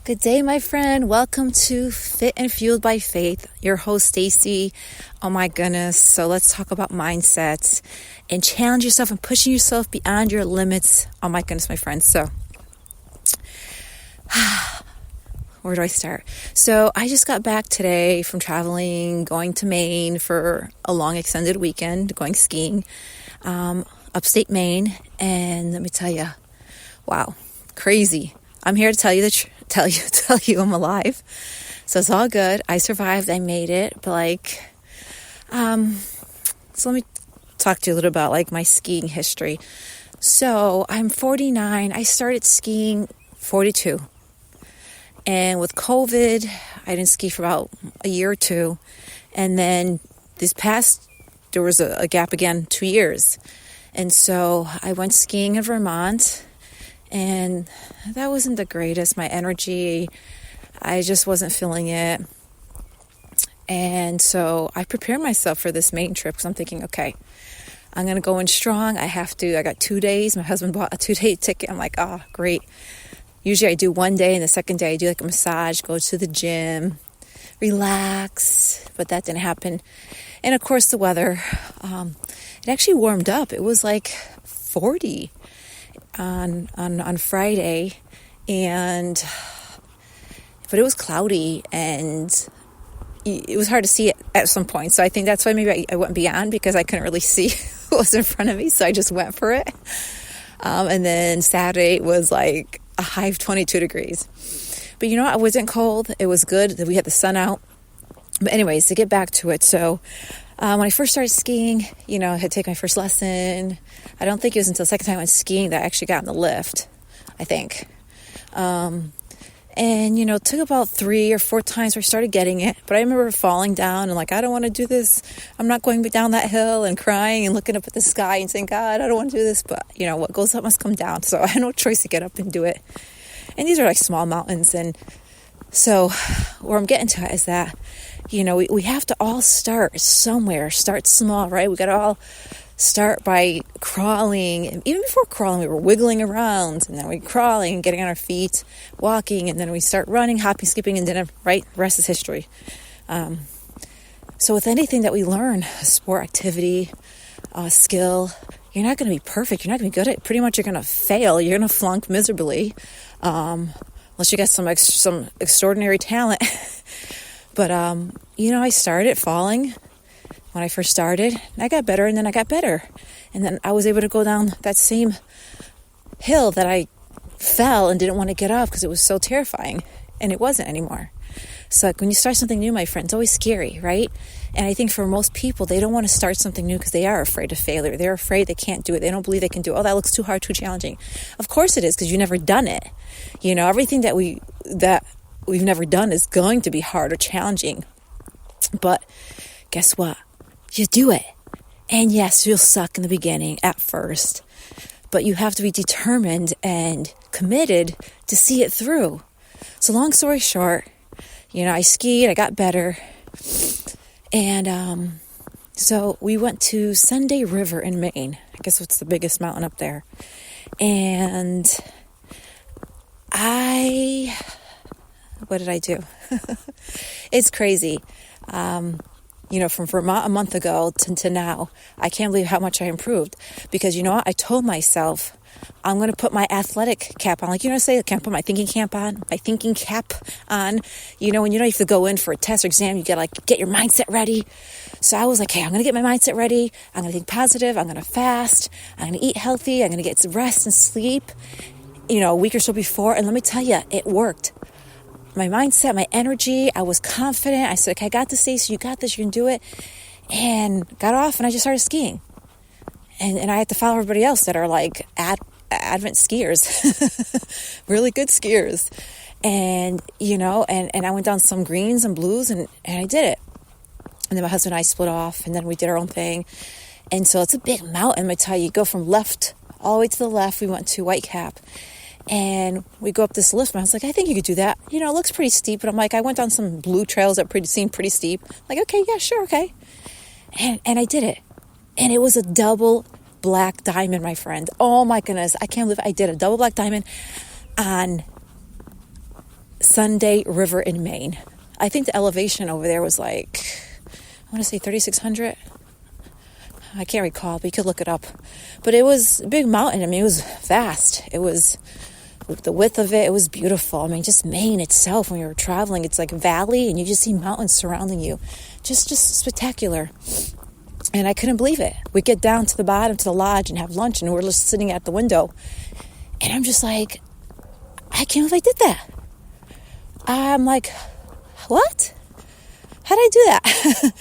Good day, my friend. Welcome to Fit and Fueled by Faith. Your host, Stacey. Oh my goodness. So let's talk about mindsets and challenge yourself and pushing yourself beyond your limits. Oh my goodness, my friend. So where do I start? So I just got back today from traveling, going to Maine for a long extended weekend, going skiing, upstate Maine. And let me tell you, wow, crazy. I'm here to tell you tell you I'm alive. So it's all good. I survived. I made it. But so let me talk to you a little about my skiing history. So I'm 49. I started skiing 42. And with COVID, I didn't ski for about a year or two. And then there was a gap again, 2 years. And so I went skiing in Vermont. And that wasn't the greatest. My energy, I just wasn't feeling it. And so I prepared myself for this Maine trip because I'm thinking, okay, I'm going to go in strong. I got 2 days. My husband bought a 2-day ticket. I'm like, oh, great. Usually I do 1 day, and the second day I do a massage, go to the gym, relax. But that didn't happen. And of course the weather, it actually warmed up. It was like 40 on Friday, but it was cloudy and it was hard to see it at some point. So I think that's why maybe I went beyond, because I couldn't really see what was in front of me. So I just went for it. And then Saturday was like a high of 22 degrees. But I wasn't cold. It was good that we had the sun out. But anyways, to get back to it. So when I first started skiing, I had taken my first lesson. I don't think it was until the second time I went skiing that I actually got in the lift, I think. And it took about 3 or 4 times where I started getting it. But I remember falling down and I don't want to do this. I'm not going down that hill, and crying and looking up at the sky and saying, God, I don't want to do this. But, what goes up must come down. So I had no choice to get up and do it. And these are small mountains. And so where I'm getting to is that, we have to all start somewhere, start small, right? We got to all start by crawling. And even before crawling, we were wiggling around, and then we crawling and getting on our feet, walking, and then we start running, hopping, skipping, and then, right, the rest is history. So with anything that we learn, a sport, activity, skill, you're not going to be perfect. You're not going to be good at it. Pretty much you're going to fail. You're going to flunk miserably, unless you got some extraordinary talent. But, I started falling when I first started. And I got better, and then I got better. And then I was able to go down that same hill that I fell and didn't want to get off because it was so terrifying. And it wasn't anymore. So when you start something new, my friend, it's always scary, right? And I think for most people, they don't want to start something new because they are afraid of failure. They're afraid they can't do it. They don't believe they can do it. Oh, that looks too hard, too challenging. Of course it is, because you've never done it. Everything that we've never done is going to be hard or challenging. But guess what? You do it. And yes, you'll suck in the beginning at first. But you have to be determined and committed to see it through. So long story short, I skied, I got better. And so we went to Sunday River in Maine. I guess it's the biggest mountain up there. And what did I do? It's crazy. From Vermont a month ago to now, I can't believe how much I improved. Because I told myself, I'm going to put my athletic cap on. I can't put my thinking cap on. When you have to go in for a test or exam, you get your mindset ready. So I was like, hey, I'm going to get my mindset ready. I'm going to think positive. I'm going to fast. I'm going to eat healthy. I'm going to get some rest and sleep, a week or so before. And let me tell you, it worked. My mindset, my energy, I was confident. I said, okay, I got this, Stacey, you got this, you can do it. And got off, and I just started skiing. And I had to follow everybody else that are advent skiers, really good skiers. And, and I went down some greens and blues, and I did it. And then my husband and I split off, and then we did our own thing. And so it's a big mountain. I tell you, go from left all the way to the left. We went to Whitecap. And we go up this lift, and I was like, I think you could do that. It looks pretty steep. But I'm like, I went down some blue trails that seemed pretty steep. Like, okay, yeah, sure, okay. And I did it. And it was a double black diamond, my friend. Oh my goodness. I can't believe I did a double black diamond on Sunday River in Maine. I think the elevation over there was like, I want to say 3,600. I can't recall, but you could look it up. But it was a big mountain. I mean, it was vast. It was, the width of it, it was beautiful. I mean, just Maine itself, when you're traveling, it's like a valley and you just see mountains surrounding you. Just spectacular. And I couldn't believe it. We get down to the bottom, to the lodge, and have lunch, and we're just sitting at the window. And I'm just like, I can't believe I did that. I'm like, what? How'd I do that?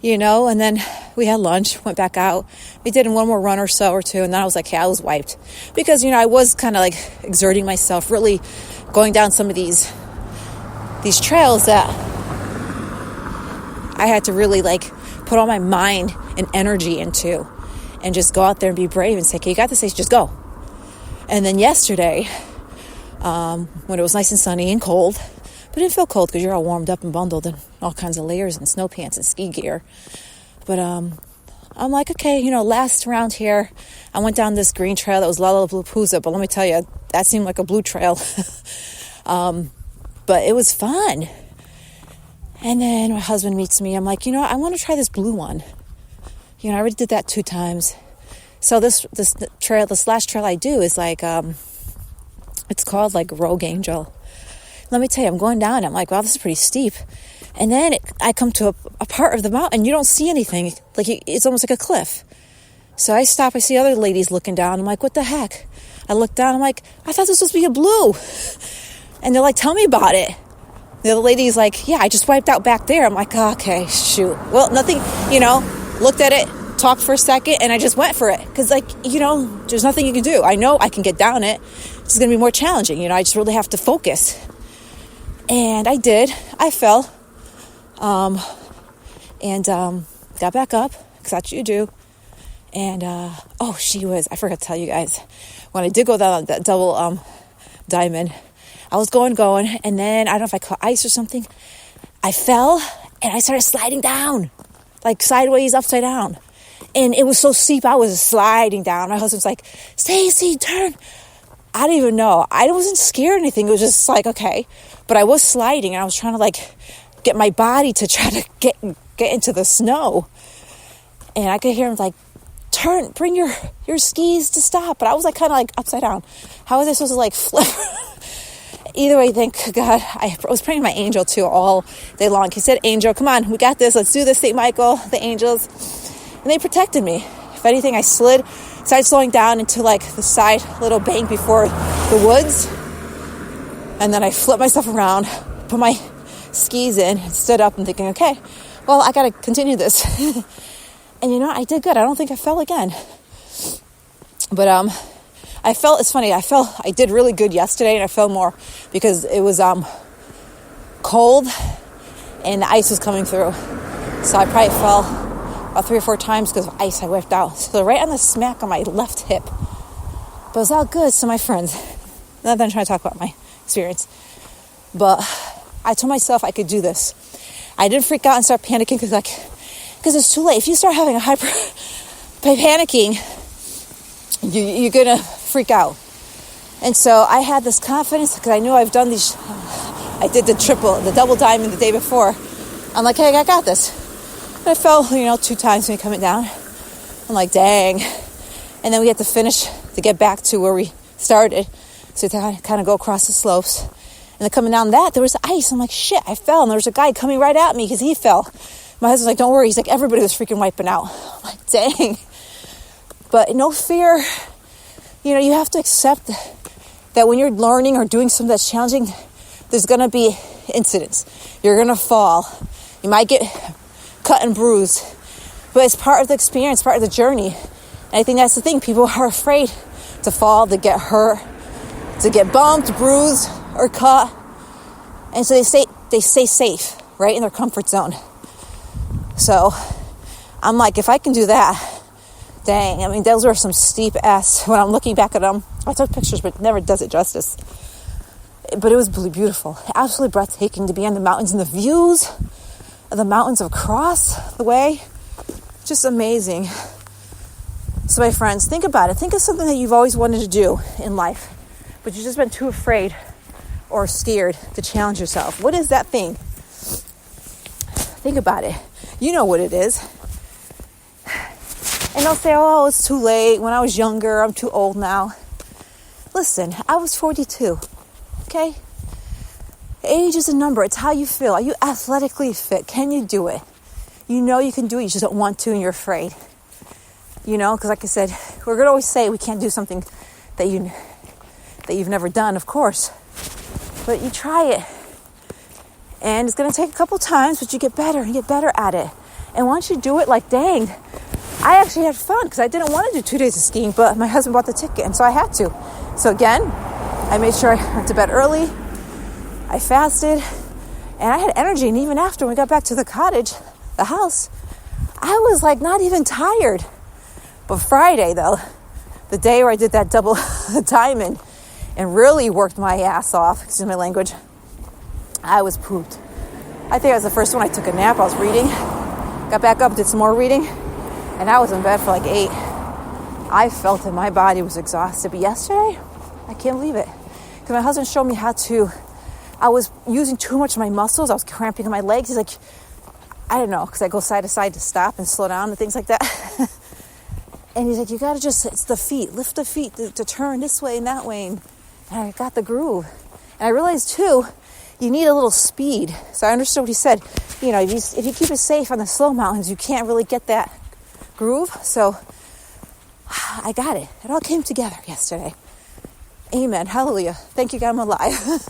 And then we had lunch, went back out. We did one more run or so or two, and then I was like, hey, I was wiped. Because, I was kind of like exerting myself, really going down some of these trails that I had to really like put all my mind and energy into and just go out there and be brave and say, okay, you got this, just go. And then yesterday, when it was nice and sunny and cold, but it didn't feel cold because you're all warmed up and bundled in all kinds of layers and snow pants and ski gear. But I'm like, okay, last round here, I went down this green trail that was Lollapalooza, but let me tell you, that seemed like a blue trail. But it was fun. And then my husband meets me. I'm like, I want to try this blue one. I already did that 2 times. So this last trail I do is like, it's called like Rogue Angel. Let me tell you, I'm going down. I'm like, wow, this is pretty steep. And then I come to a part of the mountain. You don't see anything. Like it's almost like a cliff. So I stop. I see other ladies looking down. I'm like, what the heck? I look down. I'm like, I thought this was supposed to be a blue. And they're like, tell me about it. The other lady's like, yeah, I just wiped out back there. I'm like, oh, okay, shoot. Well, nothing, looked at it, talked for a second, and I just went for it. Because, there's nothing you can do. I know I can get down it. It's going to be more challenging. I just really have to focus. And I did. I fell. And got back up, because that's what you do. And, I forgot to tell you guys, when I did go down that double diamond, I was going, and then, I don't know if I caught ice or something. I fell, and I started sliding down, like sideways, upside down. And it was so steep, I was sliding down. My husband's like, Stacey, turn. I didn't even know. I wasn't scared or anything. It was just like, okay. But I was sliding, and I was trying to, like, get my body to try to get into the snow. And I could hear him, like, turn, bring your skis to stop. But I was, like, kind of, like, upside down. How was I supposed to, like, flip? Either way, thank God. I was praying to my angel, too, all day long. He said, angel, come on, we got this. Let's do this, St. Michael, the angels. And they protected me. If anything, I started slowing down into, like, the side little bank before the woods. And then I flipped myself around, put my skis in, and stood up and thinking, okay, well, I got to continue this. And, I did good. I don't think I fell again. But, it's funny, I did really good yesterday, and I fell more because it was cold and the ice was coming through. So I probably fell about 3 or 4 times because of ice I whipped out. So right on the smack on my left hip. But it was all good. So my friends, not that I'm trying to talk about my experience, but I told myself I could do this. I didn't freak out and start panicking because it's too late. If you start having a panicking, you're going to freak out. And so I had this confidence because I knew I've done these. I did the double diamond the day before. I'm like, hey, I got this. And I fell, 2 times when coming down. I'm like, dang. And then we had to finish to get back to where we started. So to kind of go across the slopes. And then coming down that, there was ice. I'm like, shit, I fell. And there was a guy coming right at me because he fell. My husband's like, don't worry. He's like, everybody was freaking wiping out. I'm like, dang. But no fear. You have to accept that when you're learning or doing something that's challenging, there's going to be incidents. You're going to fall. You might get cut and bruised. But it's part of the experience, part of the journey. And I think that's the thing. People are afraid to fall, to get hurt, to get bumped, bruised, or cut. And so they stay safe, right, in their comfort zone. So I'm like, if I can do that, dang, I mean, those were some steep ass. When I'm looking back at them, I took pictures, but it never does it justice. But it was really beautiful, absolutely breathtaking to be in the mountains and the views of the mountains across the way. Just amazing. So my friends, think about it. Think of something that you've always wanted to do in life, but you've just been too afraid or scared to challenge yourself? What is that thing? Think about it. You know what it is. And they'll say, oh, it's too late. When I was younger, I'm too old now. Listen, I was 42, okay? Age is a number. It's how you feel. Are you athletically fit? Can you do it? You know you can do it. You just don't want to and you're afraid. Because like I said, we're going to always say we can't do something that you've never done, of course. But you try it. And it's going to take a couple times, but you get better and get better at it. And once you do it, like, dang, I actually had fun because I didn't want to do 2 days of skiing, but my husband bought the ticket, and so I had to. So again, I made sure I went to bed early. I fasted, and I had energy. And even after we got back to the cottage, the house, I was like not even tired. But Friday, though, the day where I did that double diamond and really worked my ass off, excuse my language, I was pooped. I think I was the first one. I took a nap. I was reading, got back up, did some more reading, and I was in bed for like 8. I felt that my body was exhausted. But yesterday, I can't believe it. Because my husband showed me I was using too much of my muscles. I was cramping in my legs. He's like, I don't know, because I go side to side to stop and slow down and things like that. And he's like, you got to it's the feet. Lift the feet to turn this way and that way. And I got the groove. And I realized, too, you need a little speed. So I understood what he said. If you keep it safe on the slow mountains, you can't really get that groove. So I got it. It all came together yesterday. Amen. Hallelujah. Thank you, God, I'm alive.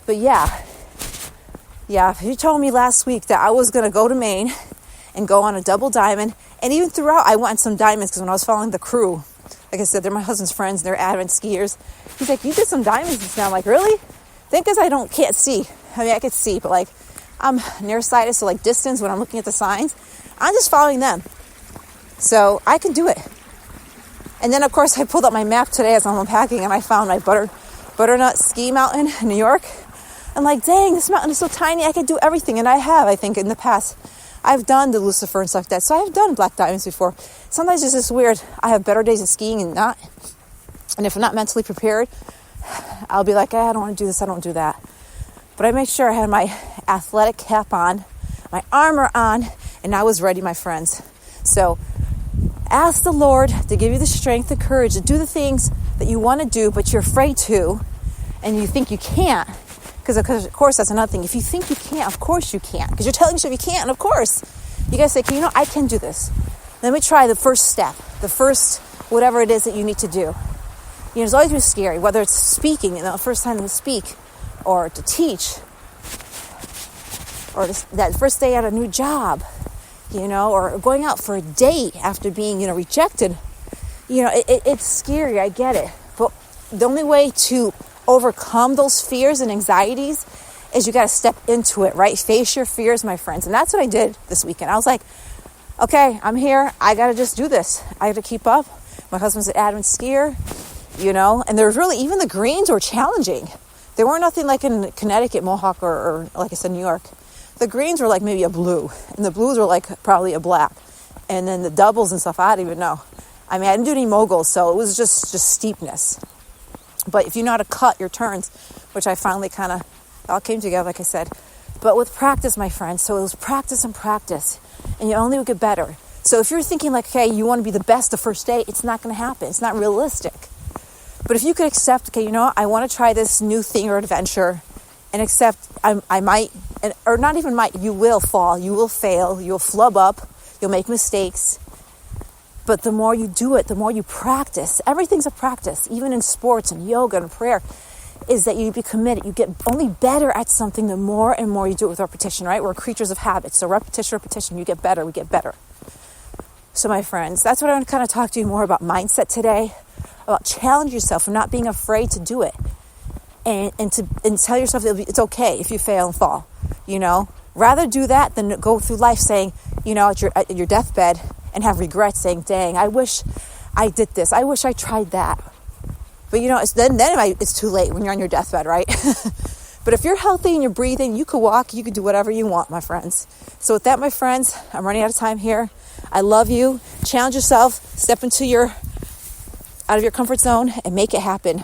But yeah, if you told me last week that I was going to go to Maine and go on a double diamond, and even throughout, I went on some diamonds because when I was following the crew, like I said, they're my husband's friends, they're advent skiers. He's like, you did some diamonds just now. I'm like, really? Think because I can't see. I mean, I could see, but like, I'm nearsighted, so like distance when I'm looking at the signs, I'm just following them. So I can do it. And then, of course, I pulled up my map today as I'm unpacking, and I found my Butternut Ski Mountain in New York. I'm like, dang, this mountain is so tiny, I could do everything. And I have, I think, in the past. I've done the Lucifer and stuff like that. So I've done black diamonds before. Sometimes it's just weird. I have better days of skiing and not. And if I'm not mentally prepared, I'll be like, I don't want to do this, I don't do that. But I made sure I had my athletic cap on, my armor on, and I was ready, my friends. So ask the Lord to give you the strength, the courage to do the things that you want to do, but you're afraid to, and you think you can't. Because of course, that's another thing. If you think you can't, of course you can't. Because you're telling yourself you can't, and of course. You got to say, I can do this. Let me try the first step, the first whatever it is that you need to do. It's always been scary, whether it's speaking, the first time to speak, or to teach, or that first day at a new job, or going out for a date after being, rejected. It's scary, I get it. But the only way to overcome those fears and anxieties is you got to step into it, right? Face your fears, my friends. And that's what I did this weekend. I was like, okay, I'm here. I got to just do this. I got to keep up. My husband's an advent skier, and there's really, even the greens were challenging. They weren't nothing like in Connecticut, Mohawk, or like I said, New York. The greens were like maybe a blue, and the blues were like probably a black. And then the doubles and stuff, I don't even know. I mean, I didn't do any moguls, so it was just steepness. But if you know how to cut your turns, which I finally all came together, like I said. But with practice, my friends, so it was practice and practice, and you only will get better. So if you're thinking like, okay, you want to be the best the first day, it's not going to happen. It's not realistic. But if you could accept, okay, I want to try this new thing or adventure, and accept I might, or not even might, you will fall, you will fail, you'll flub up, you'll make mistakes. But the more you do it, the more you practice. Everything's a practice, even in sports and yoga and prayer, is that you be committed. You get only better at something the more and more you do it with repetition, right? We're creatures of habit. So repetition, you get better, we get better. So my friends, that's what I want to kind of talk to you more about mindset today, about challenge yourself and not being afraid to do it. And tell yourself it's okay if you fail and fall, Rather do that than go through life saying, at your deathbed, and have regrets saying, dang, I wish I did this. I wish I tried that. But, it's too late when you're on your deathbed, right? But if you're healthy and you're breathing, you could walk, you could do whatever you want, my friends. So with that, my friends, I'm running out of time here. I love you. Challenge yourself. Step out of your comfort zone and make it happen.